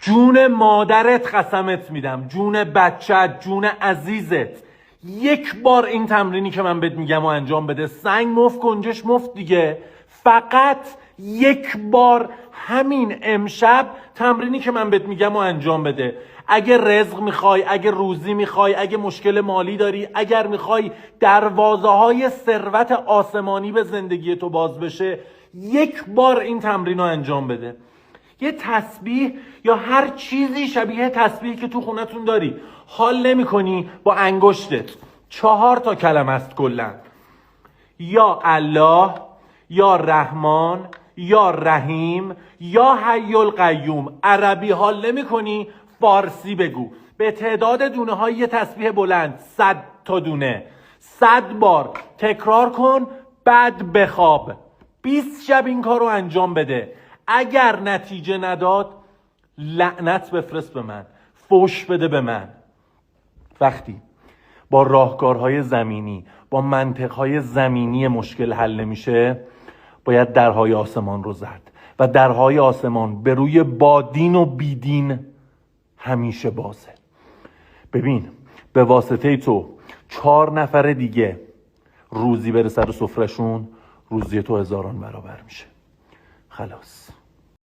جون مادرت قسمت میدم، جون بچت، جون عزیزت، یک بار این تمرینی که من بهت میگم و انجام بده. سنگ مفت گنجش مفت دیگه. فقط یک بار همین امشب تمرینی که من بهت میگم و انجام بده. اگه رزق میخوای، اگه روزی میخوای، اگه مشکل مالی داری، اگر میخوای دروازه های ثروت آسمانی به زندگی تو باز بشه، یک بار این تمرین رو انجام بده. یه تسبیح یا هر چیزی شبیه تسبیحی که تو خونتون داری حال نمی کنی، با انگشتت 4 کلمه است کلا: یا الله، یا رحمان، یا رحیم، یا حی القیوم. عربی حال نمی کنی، فارسی بگو. به تعداد دونه های یه تسبیح بلند 100 دونه، 100 بار تکرار کن، بعد بخواب. 20 شب این کار رو انجام بده. اگر نتیجه نداد، لعنت بفرست به من، فوش بده به من. وقتی با راهکارهای زمینی، با منطقهای زمینی مشکل حل نمیشه، باید درهای آسمان رو زد. و درهای آسمان به روی بادین و بیدین همیشه بازه. ببین، به واسطه تو 4 نفر دیگه روزی بره سر سفرشون، روزی تو 1000 برابر میشه. خلاص.